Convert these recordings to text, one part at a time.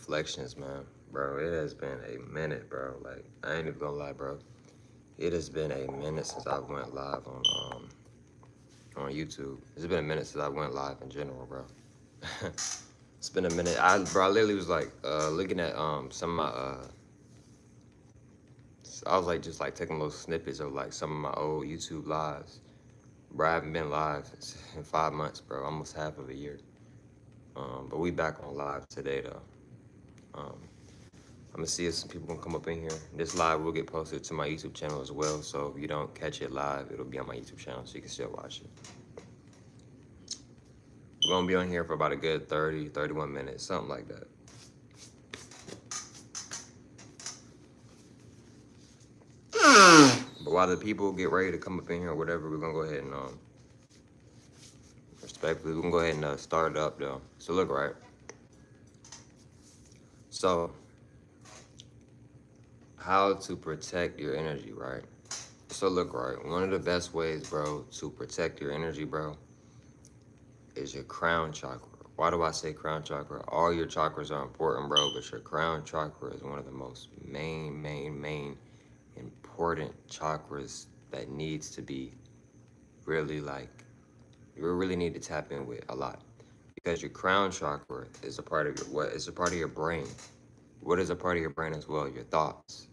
reflections, man. Bro, it has been a minute, bro. Like, I ain't even gonna lie, bro. It has been a minute since I went live on YouTube. It's been a minute since I went live in general, bro. It's been a minute. I literally was like looking at some of my I was like just like taking little snippets of like some of my old YouTube lives. Bro, I haven't been live in 5 months, bro. Almost half of a year. But we back on live today though. Um, I'm gonna see if some people can come up in here. This live will get posted to my YouTube channel as well. So if you don't catch it live, it'll be on my YouTube channel so you can still watch it. We're gonna be on here for about a good 30, 31 minutes, something like that. But while the people get ready to come up in here or whatever, we're gonna go ahead and respectfully, we can go ahead and start it up though. So look, right. So how to protect your energy, right? So look, right. One of the best ways, bro, to protect your energy, bro, is your crown chakra. Why do I say crown chakra? All your chakras are important, bro, but your crown chakra is one of the most main important chakras that needs to be really like, you really need to tap in with a lot. Because your crown chakra is a part of your what? It's a part of your brain. What is a part of your brain as well? Your thoughts.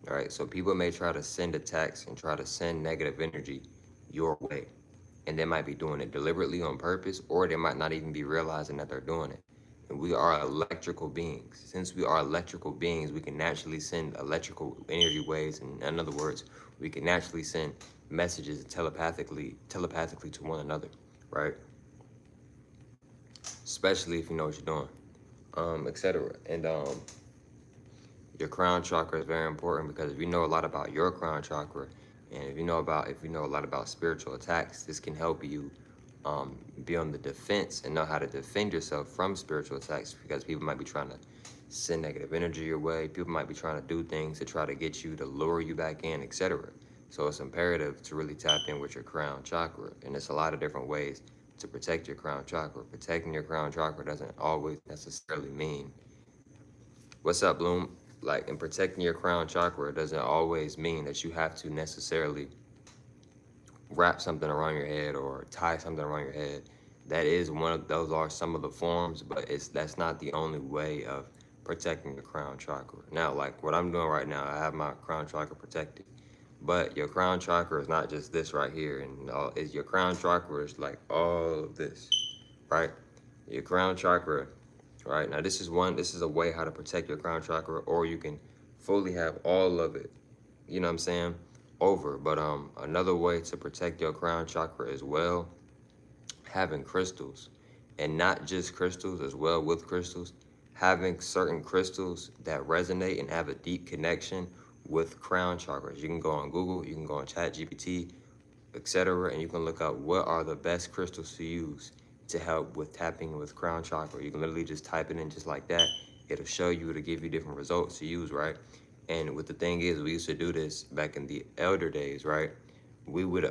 All right. So people may try to send a text and try to send negative energy your way. And they might be doing it deliberately on purpose, or they might not even be realizing that they're doing it. And we are electrical beings. Since we are electrical beings, we can naturally send electrical energy waves. And in other words, we can naturally send messages telepathically to one another, right? Especially if you know what you're doing, etc. And your crown chakra is very important because if you know a lot about your crown chakra, and if you know a lot about spiritual attacks, this can help you be on the defense and know how to defend yourself from spiritual attacks, because people might be trying to send negative energy your way. People might be trying to do things to try to get you to lure you back in, etc. So it's imperative to really tap in with your crown chakra, and there's a lot of different ways to protect your crown chakra. Protecting your crown chakra doesn't always necessarily mean, what's up, Bloom? Like, in protecting your crown chakra doesn't always mean that you have to necessarily wrap something around your head or tie something around your head. That is one of those are some of the forms, but that's not the only way of protecting your crown chakra. Now, like what I'm doing right now, I have my crown chakra protected. But your crown chakra is not just this right here, and is your crown chakra is like all of this, right? Your crown chakra, right? Now this is a way how to protect your crown chakra, or you can fully have all of it, you know what I'm saying, over. But another way to protect your crown chakra as well, having crystals, and not just crystals as well, with crystals, having certain crystals that resonate and have a deep connection with crown chakras. You can go on Google, you can go on ChatGPT, etc., and you can look up what are the best crystals to use to help with tapping with crown chakra. You can literally just type it in just like that. It'll show you, it'll give you different results to use, right? And what the thing is, we used to do this back in the elder days, right? We would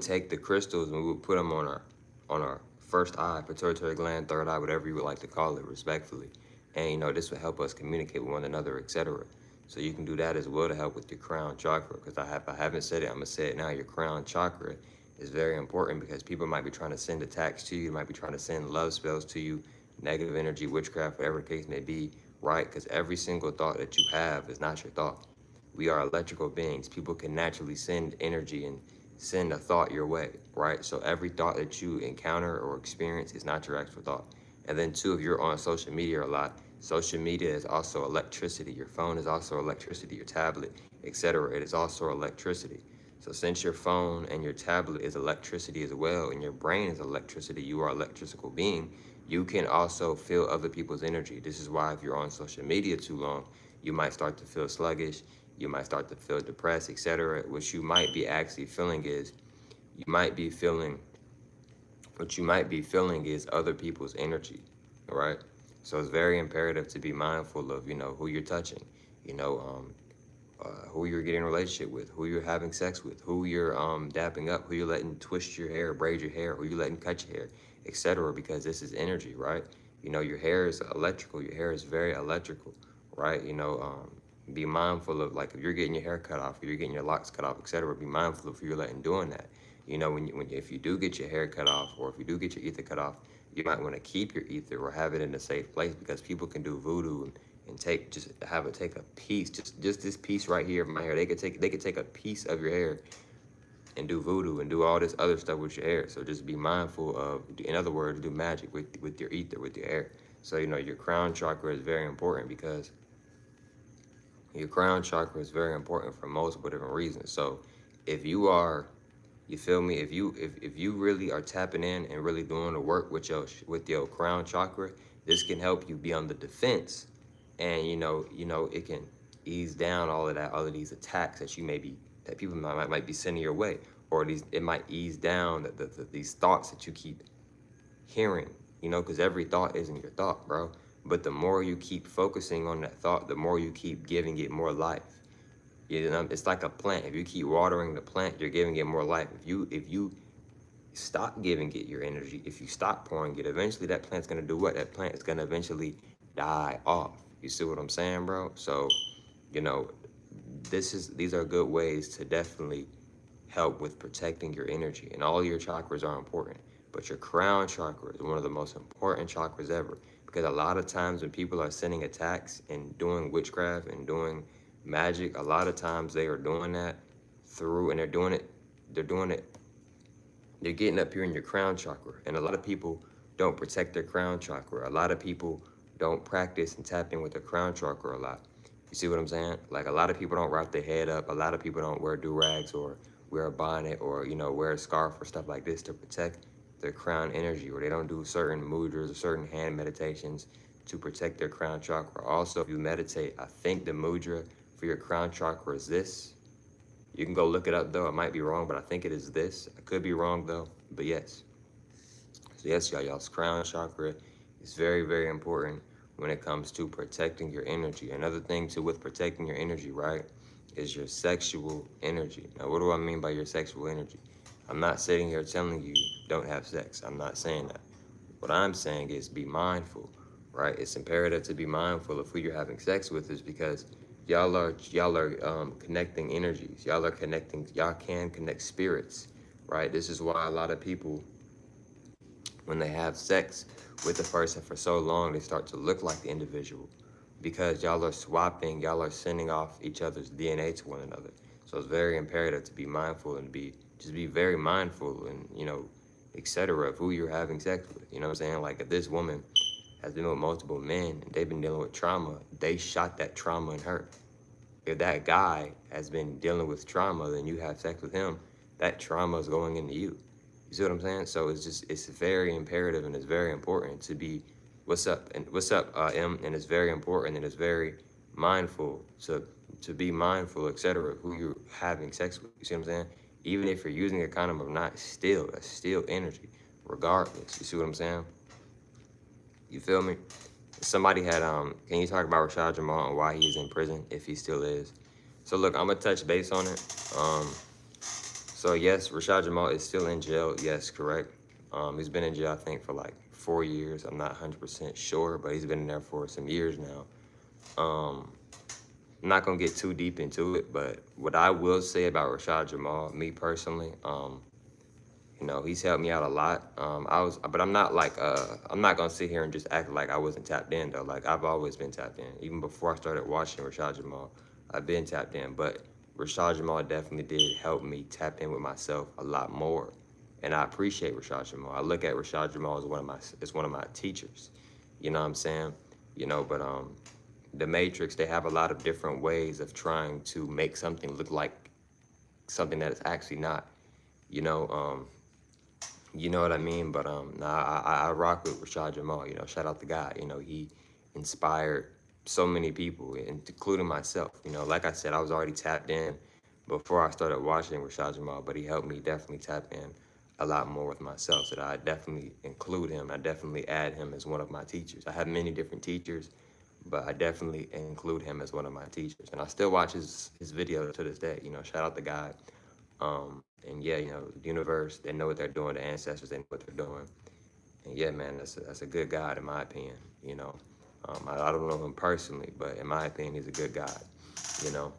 take the crystals and we would put them on our first eye, pituitary gland, third eye, whatever you would like to call it, respectfully. And this would help us communicate with one another, etc. So you can do that as well to help with your crown chakra. Because I haven't said it, I'm gonna say it now. Your crown chakra is very important because people might be trying to send attacks to you, might be trying to send love spells to you, negative energy, witchcraft, whatever the case may be, right? Because every single thought that you have is not your thought. We are electrical beings. People can naturally send energy and send a thought your way, right? So every thought that you encounter or experience is not your actual thought. And then two, if you're on social media a lot, social media is also electricity. Your phone is also electricity, your tablet, etc. It is also electricity. So since your phone and your tablet is electricity as well, and your brain is electricity, you are an electrical being, you can also feel other people's energy. This is why if you're on social media too long, you might start to feel sluggish, you might start to feel depressed, etc. What you might be actually feeling is, you might be feeling, what you might be feeling is other people's energy, all right? So it's very imperative to be mindful of, who you're touching, who you're getting in a relationship with, who you're having sex with, who you're dapping up, who you're letting twist your hair, braid your hair, who you're letting cut your hair, etc. Because this is energy, right? You know, your hair is electrical. Your hair is very electrical, right? Be mindful of, like, if you're getting your hair cut off, or you're getting your locks cut off, etc. Be mindful of who you're letting doing that. If you do get your hair cut off, or if you do get your ether cut off, you might want to keep your ether or have it in a safe place, because people can do voodoo and take, just have it take a piece, just this piece right here of my hair. They could take a piece of your hair and do voodoo and do all this other stuff with your hair. So just be mindful of, in other words, do magic with your ether, with your hair. So your crown chakra is very important, because your crown chakra is very important for multiple different reasons. So if you are, you feel me? If you really are tapping in and really doing the work with your crown chakra, this can help you be on the defense, and it can ease down all of these attacks that people might be sending your way, or it might ease down these thoughts that you keep hearing, because every thought isn't your thought, bro. But the more you keep focusing on that thought, the more you keep giving it more life. It's like a plant. If you keep watering the plant, you're giving it more life. If you stop giving it your energy, if you stop pouring it, eventually that plant's gonna do what? That plant is gonna eventually die off. You see what I'm saying, bro? So, you know, these are good ways to definitely help with protecting your energy. And all your chakras are important, but your crown chakra is one of the most important chakras ever, because a lot of times when people are sending attacks and doing witchcraft and doing magic, a lot of times they are doing that through, and they're doing it they're getting up here in your crown chakra. And a lot of people don't protect their crown chakra. A lot of people don't practice and tap in with their crown chakra a lot. You see what I'm saying? Like, a lot of people don't wrap their head up. A lot of people don't wear do-rags or wear a bonnet, or, wear a scarf or stuff like this to protect their crown energy, or they don't do certain mudras or certain hand meditations to protect their crown chakra. Also, if you meditate, I think the mudra for your crown chakra is this. You can go look it up, though. I might be wrong, but I think it is this. I could be wrong, though, but yes. So yes, y'all's crown chakra is very, very important when it comes to protecting your energy. Another thing, too, with protecting your energy, right, is your sexual energy. Now, what do I mean by your sexual energy? I'm not sitting here telling you don't have sex. I'm not saying that. What I'm saying is be mindful, right? It's imperative to be mindful of who you're having sex with, is because y'all are connecting energies. Y'all can connect spirits, right? This is why a lot of people, when they have sex with the person for so long, they start to look like the individual, because y'all are sending off each other's DNA to one another. So it's very imperative to be mindful and be very mindful, and etc., of who you're having sex with. You know what I'm saying? Like, if this woman has been with multiple men and they've been dealing with trauma, they shot that trauma in her. If that guy has been dealing with trauma, then you have sex with him, that trauma is going into you. You see what I'm saying? So it's very imperative, and it's very important to be, what's up, M, and it's very important, and it's very mindful to be mindful, etc., who you're having sex with. You see what I'm saying? Even if you're using a condom or not, that's still energy, regardless. You see what I'm saying? You feel me? Somebody had, can you talk about Rashad Jamal and why he's in prison, if he still is? So look, I'm gonna touch base on it. So yes, Rashad Jamal is still in jail. Yes, correct. He's been in jail, I think, for like 4 years. I'm not 100% sure, but he's been in there for some years now. I'm not gonna get too deep into it, but what I will say about Rashad Jamal, me personally, he's helped me out a lot. But I'm not like, I'm not gonna sit here and just act like I wasn't tapped in, though. Like, I've always been tapped in. Even before I started watching Rashad Jamal, I've been tapped in. But Rashad Jamal definitely did help me tap in with myself a lot more, and I appreciate Rashad Jamal. I look at Rashad Jamal as one of my teachers. You know what I'm saying? But the Matrix, they have a lot of different ways of trying to make something look like something that it's actually not. You know, you know what I mean? But nah, I rock with Rashad Jamal. Shout out the guy. He inspired so many people, including myself. Like I said, I was already tapped in before I started watching Rashad Jamal, but he helped me definitely tap in a lot more with myself. So that I definitely include him. I definitely add him as one of my teachers. I have many different teachers, but I definitely include him as one of my teachers. And I still watch his videos to this day. Shout out the guy. And yeah, the universe, they know what they're doing. The ancestors, they know what they're doing. And yeah, man, that's a good God in my opinion. I don't know him personally, but in my opinion, he's a good God. You know,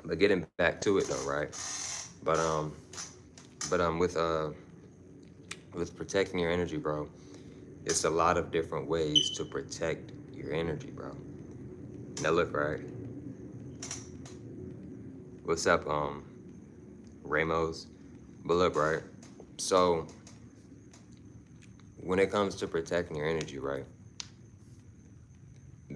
but getting back to it though, right? But with protecting your energy, bro, it's a lot of different ways to protect your energy, bro. Now look, right? What's up, Ramos? But look, right? So when it comes to protecting your energy, right?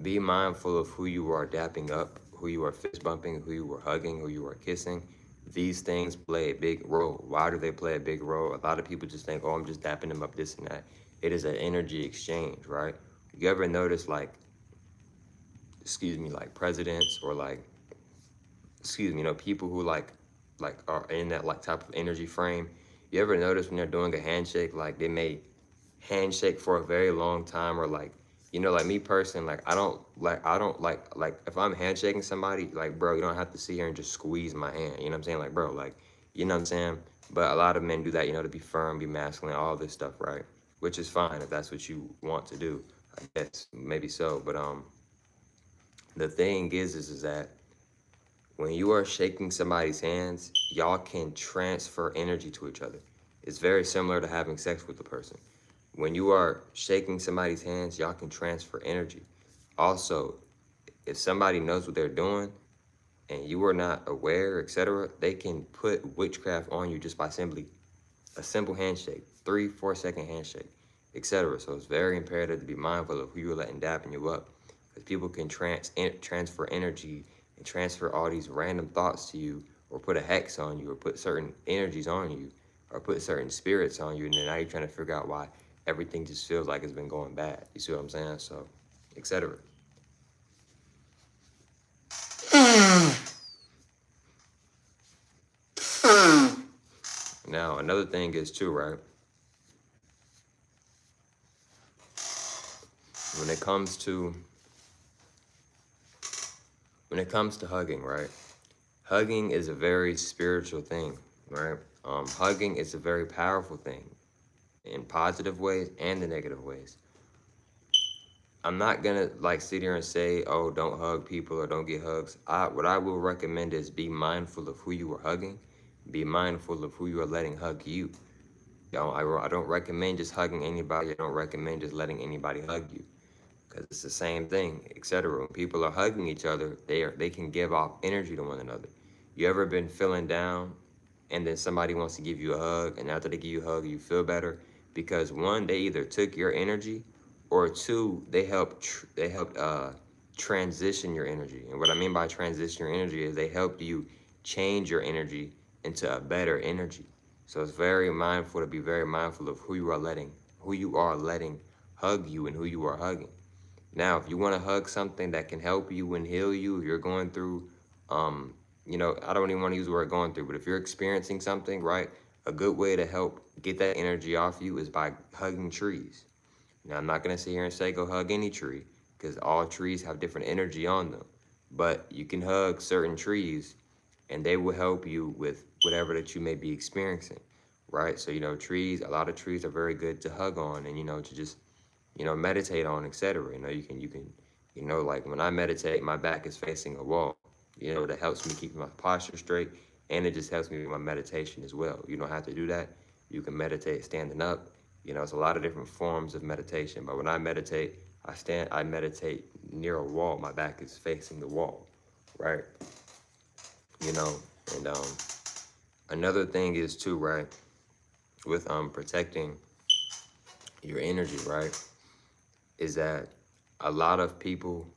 Be mindful of who you are dapping up, who you are fist bumping, who you are hugging, who you are kissing. These things play a big role. Why do they play a big role? A lot of people just think, oh, I'm just dapping them up, this and that. It is an energy exchange, right? You ever notice, like, like presidents or like, people who like are in that like type of energy frame? You ever notice when they're doing a handshake, like they may handshake for a very long time, or like, like me personally, like I don't like if I'm handshaking somebody, like, bro, you don't have to sit here and just squeeze my hand. You know what I'm saying? Like, bro, like, you know what I'm saying? But a lot of men do that, to be firm, be masculine, all this stuff, right? Which is fine if that's what you want to do. I guess maybe so, but the thing is that when you are shaking somebody's hands, y'all can transfer energy to each other. It's very similar to having sex with the person. When you are shaking somebody's hands, y'all can transfer energy. Also, if somebody knows what they're doing and you are not aware, etc., they can put witchcraft on you just by simply a simple handshake, 3-4 second handshake, etc. So it's very imperative to be mindful of who you're letting dapping you up, because people can transfer energy and transfer all these random thoughts to you, or put a hex on you, or put certain energies on you, or put certain spirits on you, and then now you're trying to figure out why everything just feels like it's been going bad. You see what I'm saying? So, etc. Now, another thing is too, right? When it comes to hugging, right? Hugging is a very spiritual thing, right? Hugging is a very powerful thing in positive ways and the negative ways. I'm not gonna like sit here and say, oh, don't hug people or don't get hugs. What I will recommend is be mindful of who you are hugging. Be mindful of who you are letting hug you. I don't recommend just hugging anybody. I don't recommend just letting anybody hug you, because it's the same thing, etc. When people are hugging each other, they can give off energy to one another. You ever been feeling down, and then somebody wants to give you a hug, and after they give you a hug, you feel better? Because one, they either took your energy, or two, they helped transition your energy. And what I mean by transition your energy is they helped you change your energy into a better energy. So it's very mindful to be very mindful of who you are letting hug you and who you are hugging. Now, if you want to hug something that can help you and heal you, if you're going through, I don't even want to use the word going through, but if you're experiencing something, right, a good way to help get that energy off you is by hugging trees. Now, I'm not going to sit here and say go hug any tree, because all trees have different energy on them. But you can hug certain trees, and they will help you with whatever that you may be experiencing, right? So, a lot of trees are very good to hug on, and, to just meditate on, etc. Like when I meditate, my back is facing a wall. That helps me keep my posture straight, and it just helps me with my meditation as well. You don't have to do that. You can meditate standing up. It's a lot of different forms of meditation. But when I meditate, I meditate near a wall. My back is facing the wall, right? You know, and another thing is too, right, with protecting your energy, right, is that a lot of people,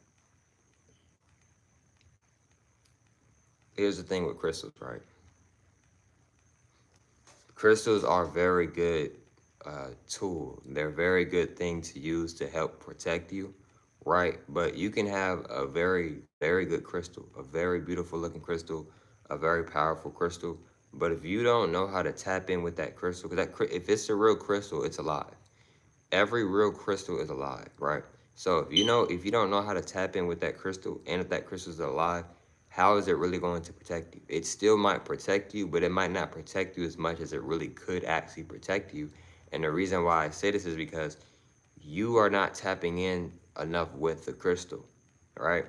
here's the thing with crystals, right? Crystals are very good tool. They're a very good thing to use to help protect you, right? But you can have a very, very good crystal, a very beautiful looking crystal, a very powerful crystal. But if you don't know how to tap in with that crystal, because if it's a real crystal, it's alive. Every real crystal is alive, right? So if you don't know how to tap in with that crystal, and if that crystal is alive, how is it really going to protect you? It still might protect you, but it might not protect you as much as it really could actually protect you. And the reason why I say this is because you are not tapping in enough with the crystal, right?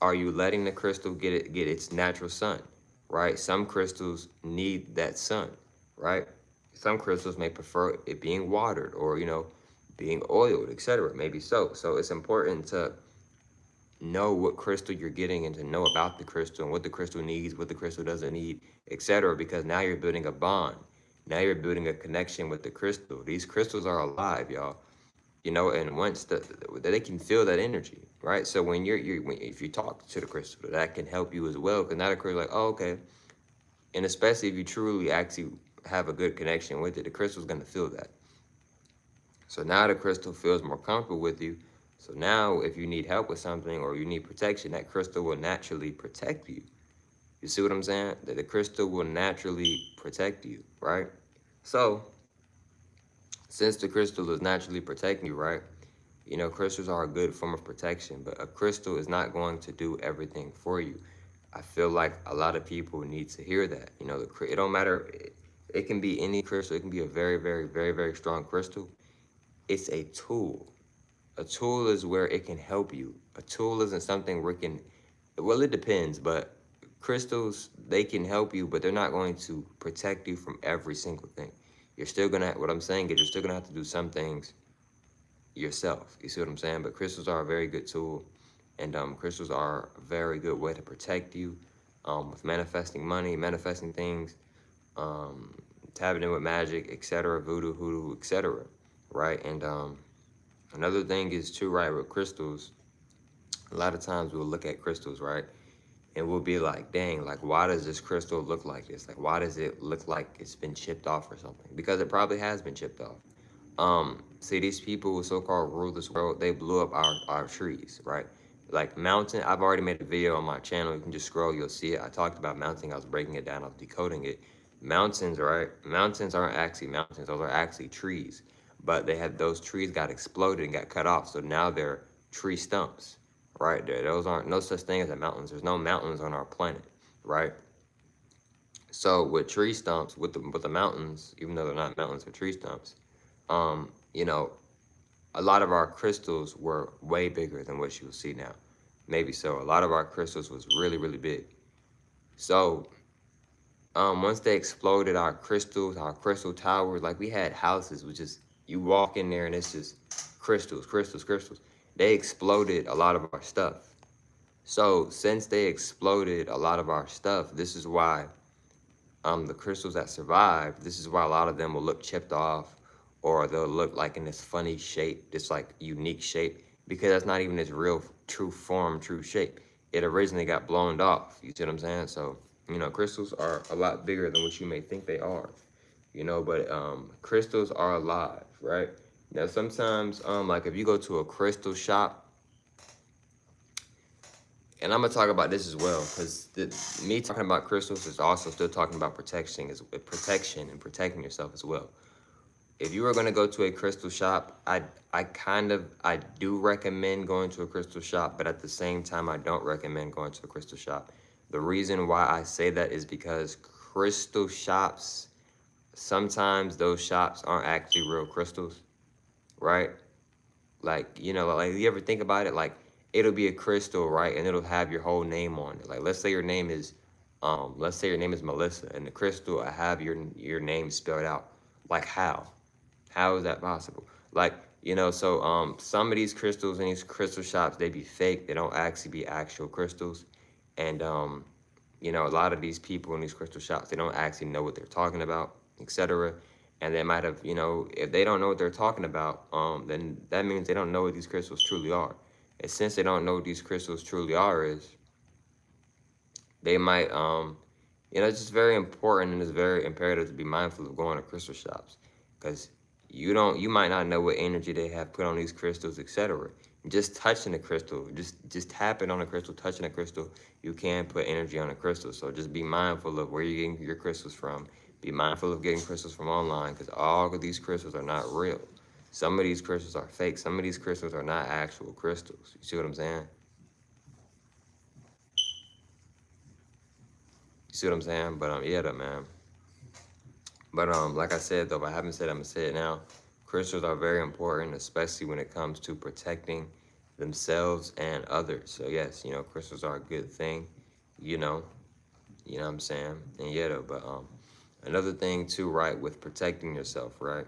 Are you letting the crystal get its natural sun, right? Some crystals need that sun, right? Some crystals may prefer it being watered or, being oiled, etc. Maybe so. So it's important to know what crystal you're getting and to know about the crystal and what the crystal needs, what the crystal doesn't need, etc. Because now you're building a bond. Now you're building a connection with the crystal. These crystals are alive, y'all. And once they can feel that energy, right? So when if you talk to the crystal, that can help you as well. Because now the crystal like, oh, okay. And especially if you truly actually have a good connection with it, the crystal's gonna feel that. So now the crystal feels more comfortable with you. So now if you need help with something or you need protection, that crystal will naturally protect you. You see what I'm saying? That the crystal will naturally protect you, right? So since the crystal is naturally protecting you, right? Crystals are a good form of protection, but a crystal is not going to do everything for you. I feel like a lot of people need to hear that. It don't matter. It can be any crystal. It can be a very, very, very, very strong crystal. It's a tool. A tool is where it can help you. A tool isn't something where it can, well, it depends, but crystals, they can help you, but they're not going to protect you from every single thing. You're still gonna, what I'm saying is you're still gonna have to do some things yourself. You see what I'm saying? But crystals are a very good tool, and crystals are a very good way to protect you with manifesting money, manifesting things, um, tapping in with magic, etc., voodoo, hoodoo, etc., right? And another thing is too, right, with crystals, a lot of times we'll look at crystals, right? And we'll be like, dang, like, why does this crystal look like this? Like, why does it look like it's been chipped off or something? Because it probably has been chipped off. See, these people who so-called rule this world, they blew up our trees, right? Like mountain, I've already made a video on my channel. You can just scroll, you'll see it. I talked about mounting. I was breaking it down. I was decoding it. Mountains, right? Mountains aren't actually mountains. Those are actually trees. But those trees got exploded and got cut off. So now they're tree stumps, right? Those aren't no such thing as a mountains. There's no mountains on our planet, right? So with tree stumps, with the mountains, even though they're not mountains, they're tree stumps. Um, you know, a lot of our crystals were way bigger than what you will see now. Maybe so. A lot of our crystals was really, really big. So once they exploded our crystals, our crystal towers, like we had houses, which is you walk in there and it's just crystals, crystals, crystals. They exploded a lot of our stuff. So since they exploded a lot of our stuff, this is why the crystals that survive, this is why a lot of them will look chipped off or they'll look like in this funny shape, this like unique shape, because that's not even its real true form, true shape. It originally got blown off. You see what I'm saying? So, crystals are a lot bigger than what you may think they are. But crystals are alive, right? Now sometimes like if you go to a crystal shop, and I'm gonna talk about this as well, because me talking about crystals is also still talking about protection and protecting yourself as well. If you are gonna go to a crystal shop, I do recommend going to a crystal shop, but at the same time, I don't recommend going to a crystal shop. The reason why I say that is because crystal shops, sometimes those shops aren't actually real crystals, right? Like, like you ever think about it? Like, it'll be a crystal, right? And it'll have your whole name on it. Like, let's say your name is Melissa, and the crystal will have your name spelled out. Like, how? How is that possible? Like, so some of these crystals in these crystal shops, they be fake. They don't actually be actual crystals. And a lot of these people in these crystal shops, they don't actually know what they're talking about, etc. And they might have, if they don't know what they're talking about, then that means they don't know what these crystals truly are. And since they don't know what these crystals truly are, they might, it's just very important and it's very imperative to be mindful of going to crystal shops, because you might not know what energy they have put on these crystals, etc. Just touching the crystal, just tapping on the crystal, touching the crystal, you can put energy on the crystal. So just be mindful of where you're getting your crystals from. Be mindful of getting crystals from online, because all of these crystals are not real. Some of these crystals are fake. Some of these crystals are not actual crystals. You see what I'm saying? You see what I'm saying? But yeah, though, man. But like I said though, if I haven't said, I'm gonna say it now. Crystals are very important, especially when it comes to protecting themselves and others. So yes, crystals are a good thing, you know, you know what I'm saying? And yeah though, but another thing too, right, with protecting yourself, right?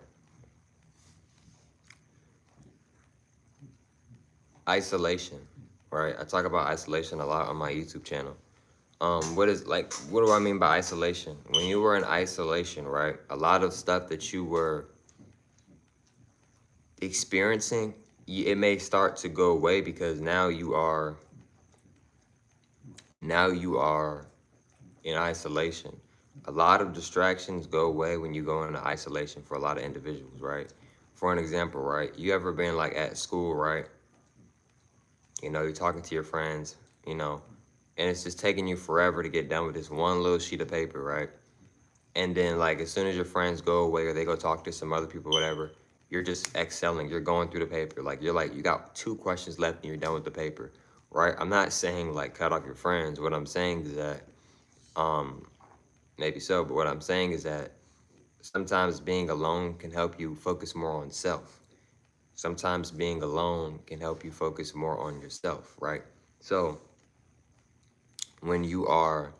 Isolation, right? I talk about isolation a lot on my YouTube channel. What do I mean by isolation? When you were in isolation, right? A lot of stuff that you were experiencing, it may start to go away because now you are in isolation. A lot of distractions go away when you go into isolation for a lot of individuals, right? For an example, right? You ever been like at school, right? You're talking to your friends, you know, and it's just taking you forever to get done with this one little sheet of paper, right? And then like as soon as your friends go away or they go talk to some other people, whatever, you're just excelling. You're going through the paper. Like you got 2 questions left and you're done with the paper, right? I'm not saying like cut off your friends. What I'm saying is that um maybe so, but what I'm saying is that sometimes being alone can help you focus more on self. Sometimes being alone can help you focus more on yourself, right? So when you are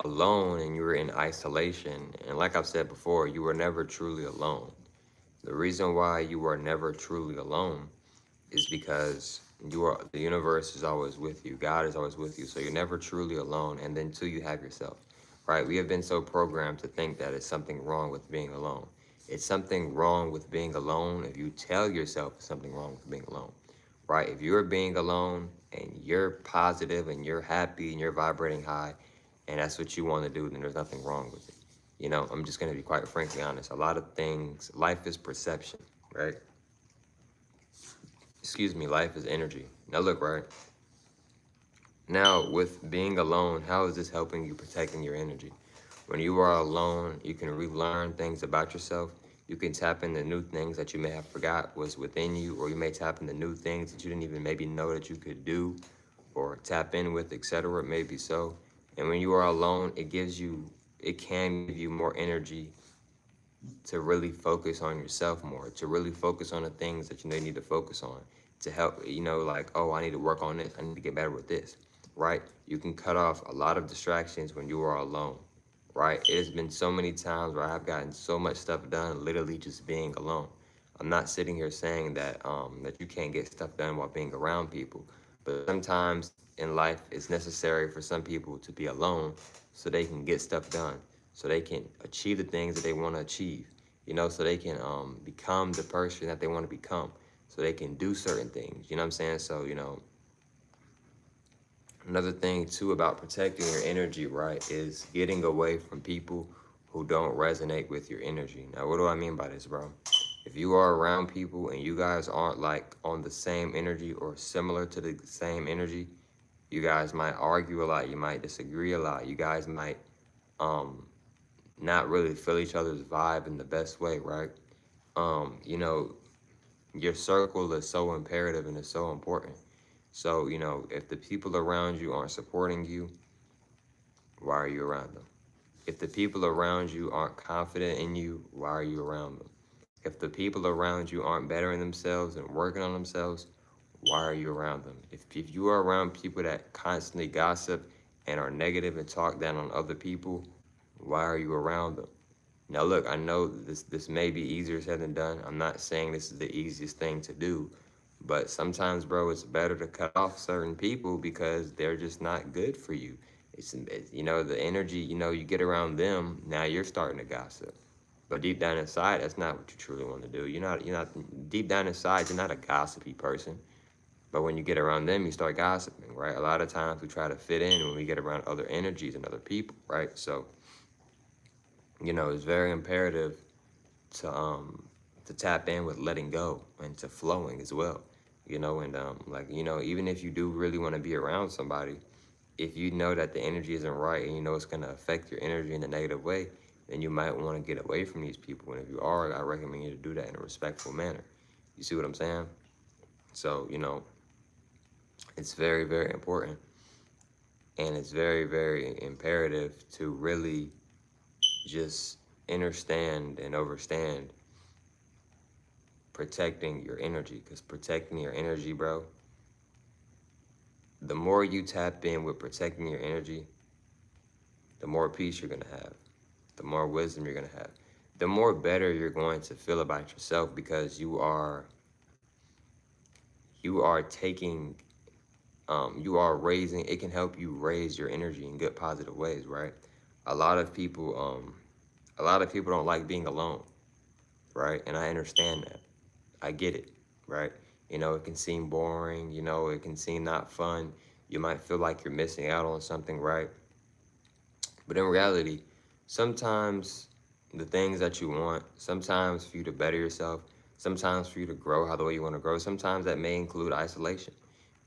alone and you're in isolation, and like I've said before, you were never truly alone. The reason why you are never truly alone is because the universe is always with you. God is always with you. So you're never truly alone. And then two, you have yourself, right? We have been so programmed to think that it's something wrong with being alone. It's something wrong with being alone if you tell yourself it's something wrong with being alone, right? If you're being alone and you're positive and you're happy and you're vibrating high and that's what you want to do, then there's nothing wrong with it. I'm just going to be quite frankly honest. A lot of things, life is perception, right? Excuse me, life is energy. Now look, right? Now with being alone, how is this helping you protecting your energy? When you are alone, you can relearn things about yourself. You can tap into new things that you may have forgot was within you, or you may tap into new things that you didn't even maybe know that you could do or tap in with, etc. Maybe so. And when you are alone, it can give you more energy to really focus on yourself more, to really focus on the things that you need to focus on, to help, like, oh, I need to work on this, I need to get better with this, right? You can cut off a lot of distractions when you are alone, right? It has been so many times where I've gotten so much stuff done literally just being alone. I'm not sitting here saying that you can't get stuff done while being around people, but sometimes in life it's necessary for some people to be alone so they can get stuff done, so they can achieve the things that they want to achieve, so they can become the person that they want to become, so they can do certain things, you know what I'm saying? So, another thing too about protecting your energy, right, is getting away from people who don't resonate with your energy. Now, what do I mean by this, bro? If you are around people and you guys aren't like on the same energy or similar to the same energy, you guys might argue a lot, you might disagree a lot, you guys might um not really feel each other's vibe in the best way, right? You know, your circle is so imperative and it's so important. So, if the people around you aren't supporting you, why are you around them? If the people around you aren't confident in you, why are you around them? If the people around you aren't bettering themselves and working on themselves, why are you around them? If you are around people that constantly gossip and are negative and talk down on other people, why are you around them? Now, look, I know this may be easier said than done. I'm not saying this is the easiest thing to do, but sometimes, bro, it's better to cut off certain people because they're just not good for you. The energy, you get around them, now you're starting to gossip. But deep down inside, that's not what you truly want to do. Deep down inside, you're not a gossipy person. But when you get around them, you start gossiping, right? A lot of times we try to fit in when we get around other energies and other people, right? So, it's very imperative to tap in with letting go and to flowing as well. Even if you do really want to be around somebody, if you know that the energy isn't right and it's going to affect your energy in a negative way, then you might want to get away from these people. And if you are, I recommend you to do that in a respectful manner. You see what I'm saying? So, it's very, very important. And it's very, very imperative to really just understand and overstand protecting your energy. Because protecting your energy, bro, the more you tap in with protecting your energy, the more peace you're going to have, the more wisdom you're going to have, the more better you're going to feel about yourself, because you are taking you are raising, it can help you raise your energy in good positive ways, right? A lot of people don't like being alone, right? And I understand that. I get it, right? It can seem boring, it can seem not fun. You might feel like you're missing out on something, right? But in reality, sometimes the things that you want, sometimes for you to better yourself, sometimes for you to grow how the way you want to grow, sometimes that may include isolation,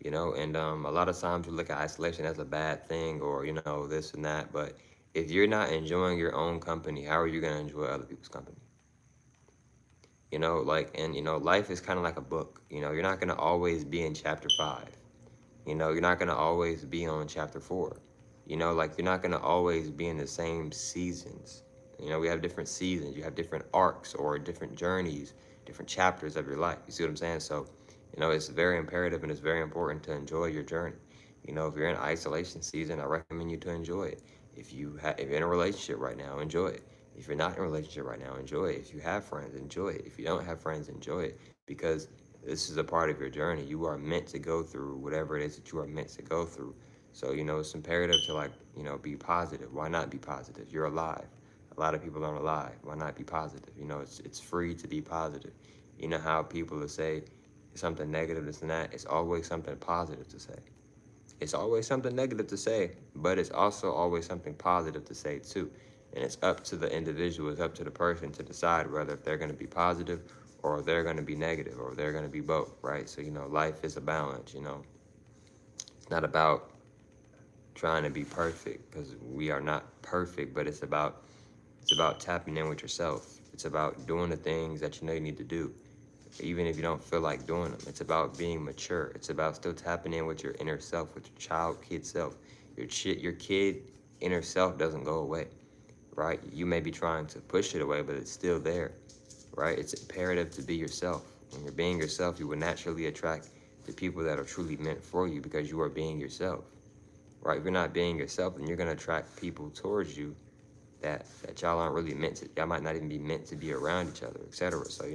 and a lot of times we look at isolation as a bad thing, or, this and that. But if you're not enjoying your own company, how are you going to enjoy other people's company? And life is kind of like a book. You're not going to always be in chapter 5. You're not going to always be on chapter 4. You're not going to always be in the same seasons. We have different seasons. You have different arcs or different journeys, different chapters of your life. You see what I'm saying? So, it's very imperative and it's very important to enjoy your journey. If you're in isolation season, I recommend you to enjoy it. If you're in a relationship right now, enjoy it. If you're not in a relationship right now, enjoy it. If you have friends, enjoy it. If you don't have friends, enjoy it. Because this is a part of your journey. You are meant to go through whatever it is that you are meant to go through. So, it's imperative to, be positive. Why not be positive? You're alive. A lot of people aren't alive. Why not be positive? It's free to be positive. You know how people will say something negative, this and that. It's always something positive to say. It's always something negative to say, but it's also always something positive to say too. And it's up to the individual, it's up to the person to decide whether if they're going to be positive or they're going to be negative or they're going to be both, right? So, life is a balance, It's not about trying to be perfect, because we are not perfect, but it's about tapping in with yourself. It's about doing the things that you need to do, even if you don't feel like doing them. It's about being mature. It's about still tapping in with your inner self, with your kid self. Your kid inner self doesn't go away, right? You may be trying to push it away, but it's still there, right? It's imperative to be yourself. When you're being yourself, you will naturally attract the people that are truly meant for you, because you are being yourself, right? If you're not being yourself, then you're going to attract people towards you that y'all aren't really meant to. Y'all might not even be meant to be around each other, etc. So,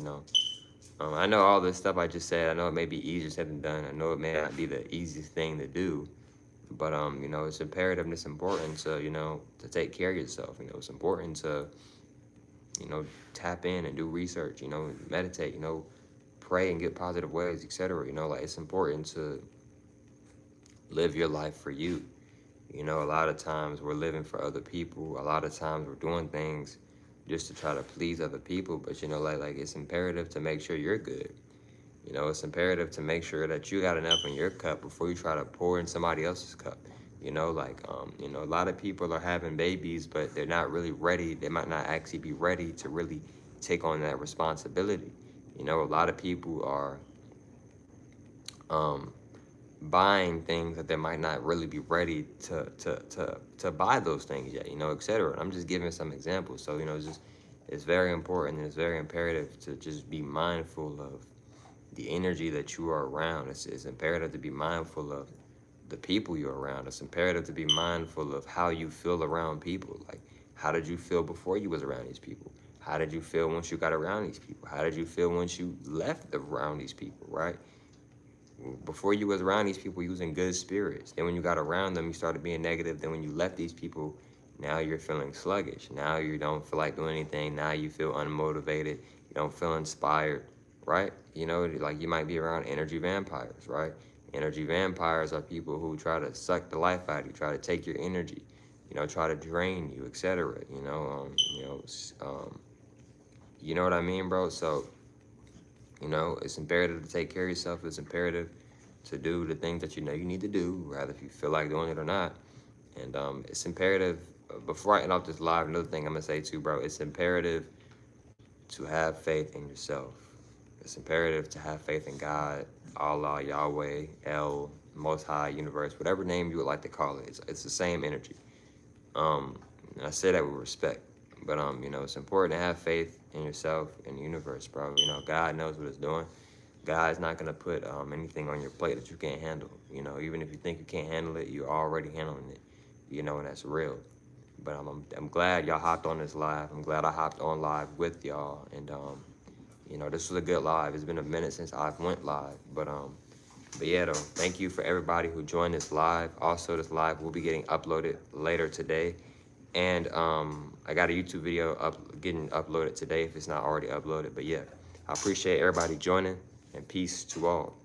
I know all this stuff I just said. I know it may be easier said than done. I know it may not be the easiest thing to do, but it's imperative and it's important to to take care of yourself. It's important to tap in and do research. Meditate. Pray and get positive ways, etc. It's important to live your life for you. A lot of times we're living for other people. A lot of times we're doing things just to try to please other people. But, it's imperative to make sure you're good. It's imperative to make sure that you got enough in your cup before you try to pour in somebody else's cup. A lot of people are having babies, but they're not really ready. They might not actually be ready to really take on that responsibility. A lot of people are buying things that they might not really be ready to buy those things yet, etc. I'm just giving some examples. So, it's very important and it's very imperative to just be mindful of the energy that you are around. It's imperative to be mindful of the people you're around. It's imperative to be mindful of how you feel around people. Like, how did you feel before you was around these people? How did you feel once you got around these people? How did you feel once you left around these people, right? Before you was around these people, you was in good spirits. Then when you got around them, you started being negative. Then when you left these people, now you're feeling sluggish. Now you don't feel like doing anything. Now you feel unmotivated. You don't feel inspired, right? Like you might be around energy vampires, right? Energy vampires are people who try to suck the life out of you, try to take your energy, try to drain you, etc. You know what I mean, bro? So, it's imperative to take care of yourself. It's imperative to do the things that you need to do, rather if you feel like doing it or not. And it's imperative, before I end off this live, another thing I'm going to say too, bro, it's imperative to have faith in yourself. It's imperative to have faith in God, Allah, Yahweh, El, Most High, Universe, whatever name you would like to call it. It's the same energy. I say that with respect, But you know, it's important to have faith in yourself and the universe, bro. You know, God knows what it's doing. God's not gonna put anything on your plate that you can't handle. You know, even if you think you can't handle it, you're already handling it. You know, and that's real. But I'm glad y'all hopped on this live. I'm glad I hopped on live with y'all. And you know, this was a good live. It's been a minute since I've went live. But yeah, though, thank you for everybody who joined this live. Also, this live will be getting uploaded later today. And I got a YouTube video getting uploaded today if it's not already uploaded. But yeah, I appreciate everybody joining, and peace to all.